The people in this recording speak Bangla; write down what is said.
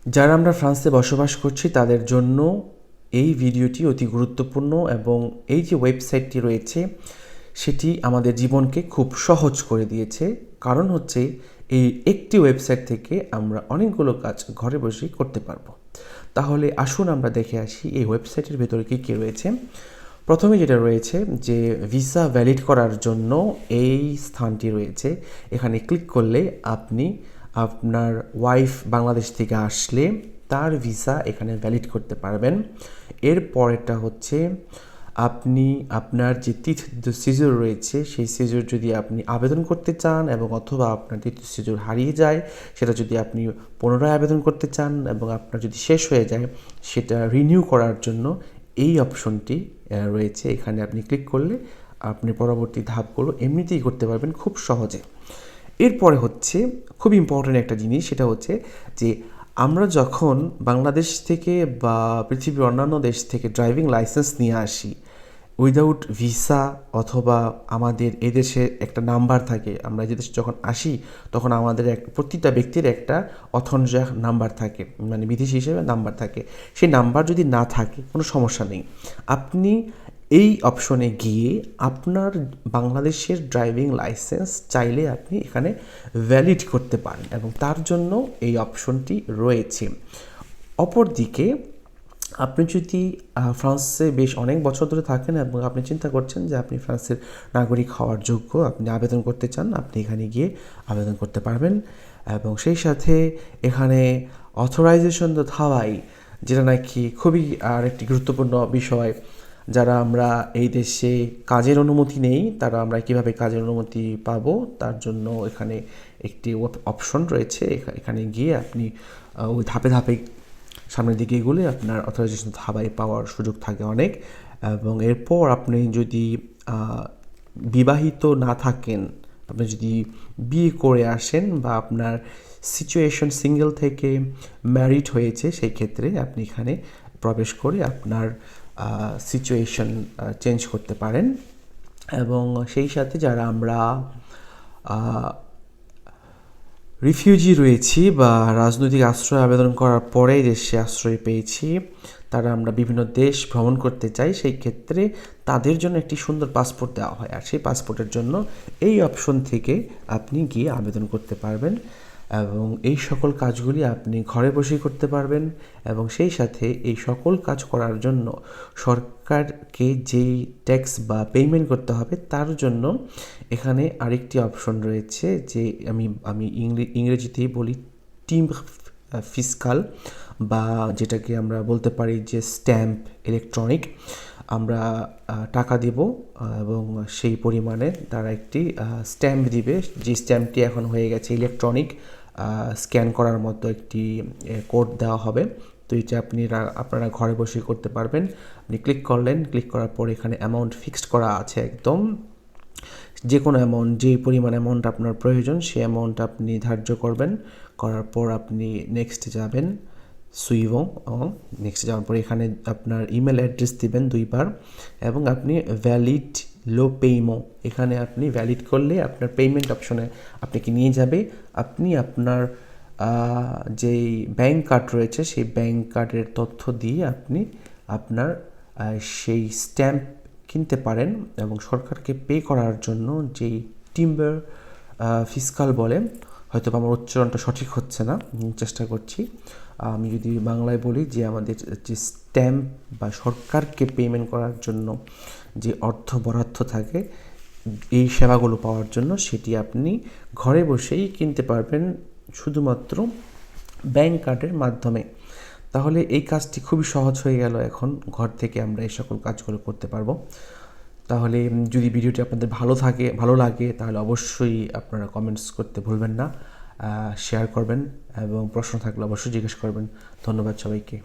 যারা আমরা ফ্রান্সে বসবাস করছি তাদের জন্য এই ভিডিওটি অতি গুরুত্বপূর্ণ এবং এই যে ওয়েবসাইটটি রয়েছে সেটি আমাদের জীবনকে খুব সহজ করে দিয়েছে। কারণ হচ্ছে এই একটি ওয়েবসাইট থেকে আমরা অনেকগুলো কাজ ঘরে বসেই করতে পারবো। তাহলে আসুন আমরা দেখে আসি এই ওয়েবসাইটের ভেতরে কী কী রয়েছে। প্রথমে যেটা রয়েছে যে ভিসা ভ্যালিড করার জন্য এই স্থানটি রয়েছে। এখানে ক্লিক করলে আপনি আপনার ওয়াইফ বাংলাদেশ থেকে আসলে তার ভিসা এখানে ভ্যালিড করতে পারবেন। এর পরেরটা হচ্ছে আপনি আপনার যে তৃতীয় সিজুর রয়েছে সেই সিজুর যদি আপনি আবেদন করতে চান এবং অথবা আপনার তৃতীয় সিজুর হারিয়ে যায় সেটা যদি আপনি পুনরায় আবেদন করতে চান এবং আপনার যদি শেষ হয়ে যায় সেটা রিনিউ করার জন্য এই অপশনটি রয়েছে। এখানে আপনি ক্লিক করলে আপনি পরবর্তী ধাপগুলো এমনিতেই করতে পারবেন খুব সহজে। এরপরে হচ্ছে খুব ইম্পর্ট্যান্ট একটা জিনিস, সেটা হচ্ছে যে আমরা যখন বাংলাদেশ থেকে বা পৃথিবীর অন্যান্য দেশ থেকে ড্রাইভিং লাইসেন্স নিয়ে আসি উইদাউট ভিসা অথবা আমাদের এদেশে একটা নাম্বার থাকে, আমরা যে দেশে যখন আসি তখন আমাদের প্রতিটা ব্যক্তির একটা অথনজা নাম্বার থাকে, মানে বিদেশি হিসেবে নাম্বার থাকে। সেই নাম্বার যদি না থাকে কোনো সমস্যা নেই, আপনি এই অপশনে গিয়ে আপনার বাংলাদেশের ড্রাইভিং লাইসেন্স চাইলে আপনি এখানে ভ্যালিড করতে পারেন এবং তার জন্য এই অপশনটি রয়েছে। অপরদিকে আপনি যদি ফ্রান্সে বেশ অনেক বছর ধরে থাকেন এবং আপনি চিন্তা করছেন যে আপনি ফ্রান্সের নাগরিক হওয়ার যোগ্য, আপনি আবেদন করতে চান, আপনি এখানে গিয়ে আবেদন করতে পারবেন। এবং সেই সাথে এখানে অথরাইজেশন দ্য থাওয়াই, যেটা নাকি খুবই আর একটি গুরুত্বপূর্ণ বিষয়। যারা আমরা এই দেশে কাজের অনুমতি নেই তারা আমরা কীভাবে কাজের অনুমতি পাবো তার জন্য এখানে একটি অপশন রয়েছে। এখানে গিয়ে আপনি ওই ধাপে ধাপে সামনের দিকে এগুলো আপনার অথরাইজেশন ধাবাই পাওয়ার সুযোগ থাকে অনেক। এবং এরপর আপনি যদি বিবাহিত না থাকেন, আপনি যদি বিয়ে করে আসেন বা আপনার সিচুয়েশন সিঙ্গেল থেকে ম্যারিড হয়েছে সেই ক্ষেত্রে আপনি এখানে প্রবেশ করে আপনার সিচুয়েশন চেঞ্জ করতে পারেন। এবং সেই সাথে যারা আমরা রিফিউজি রয়েছি বা রাজনৈতিক আশ্রয় আবেদন করার পরেই দেশে আশ্রয় পেয়েছি, তারা আমরা বিভিন্ন দেশ ভ্রমণ করতে চাই, সেই ক্ষেত্রে তাদের জন্য একটি সুন্দর পাসপোর্ট দেওয়া হয়। আর সেই পাসপোর্টের জন্য এই অপশন থেকে আপনি গিয়ে আবেদন করতে পারবেন এবং এই সকল কাজগুলি আপনি ঘরে বসেই করতে পারবেন। এবং সেই সাথে এই সকল কাজ করার জন্য সরকারকে যেই ট্যাক্স বা পেমেন্ট করতে হবে তার জন্য এখানে আরেকটি অপশন রয়েছে, যে আমি ইংরেজিতেই বলি টিম ফিসকাল, বা যেটাকে আমরা বলতে পারি যে স্ট্যাম্প ইলেকট্রনিক। আমরা টাকা দেব এবং সেই পরিমাণে তারা একটি স্ট্যাম্প দিবে, যে স্ট্যাম্পটি এখন হয়ে গেছে ইলেকট্রনিক, স্ক্যান করার মতো একটি কোড দেওয়া হবে। তো এটা আপনারা ঘরে বসে করতে পারবেন। আপনি ক্লিক করলেন, ক্লিক করার পর এখানে অ্যামাউন্ট ফিক্সড করা আছে একদম, যে কোনো অ্যামাউন্ট, যে পরিমাণ অ্যামাউন্ট আপনার প্রয়োজন সেই অ্যামাউন্ট আপনি ধার্য করবেন। করার পর আপনি নেক্সট যাবেন, সুইভং, নেক্সট যাওয়ার পর এখানে আপনার ইমেল অ্যাড্রেস দিবেন 2 বার এবং আপনি ভ্যালিড লো পেইমো, এখানে আপনি ভ্যালিড করলে আপনার পেমেন্ট অপশনে আপনাকে নিয়ে যাবে। আপনি আপনার যেই ব্যাঙ্ক কার্ড রয়েছে সেই ব্যাঙ্ক কার্ডের তথ্য দিয়ে আপনি আপনার সেই স্ট্যাম্প কিনতে পারেন এবং সরকারকে পে করার জন্য যেই টিম্বার ফিসকাল বলে, হয়তো আমার উচ্চারণটা সঠিক হচ্ছে না, চেষ্টা করছি। আমি যদি বাংলায় বলি যে আমাদের যে স্ট্যাম্প বা সরকারকে পেমেন্ট করার জন্য যে অর্থ বরাদ্দ থাকে এই সেবাগুলো পাওয়ার জন্য, সেটি আপনি ঘরে বসেই কিনতে পারবেন শুধুমাত্র ব্যাঙ্ক কার্ডের মাধ্যমে। তাহলে এই কাজটি খুবই সহজ হয়ে গেল, এখন ঘর থেকে আমরা এই সকল কাজগুলো করতে পারবো। তাহলে যদি ভিডিওটি আপনাদের ভালো লাগে তাহলে অবশ্যই আপনারা কমেন্টস করতে ভুলবেন না, শেয়ার করবেন এবং প্রশ্ন থাকলে অবশ্যই জিজ্ঞেস করবেন। ধন্যবাদ সবাইকে।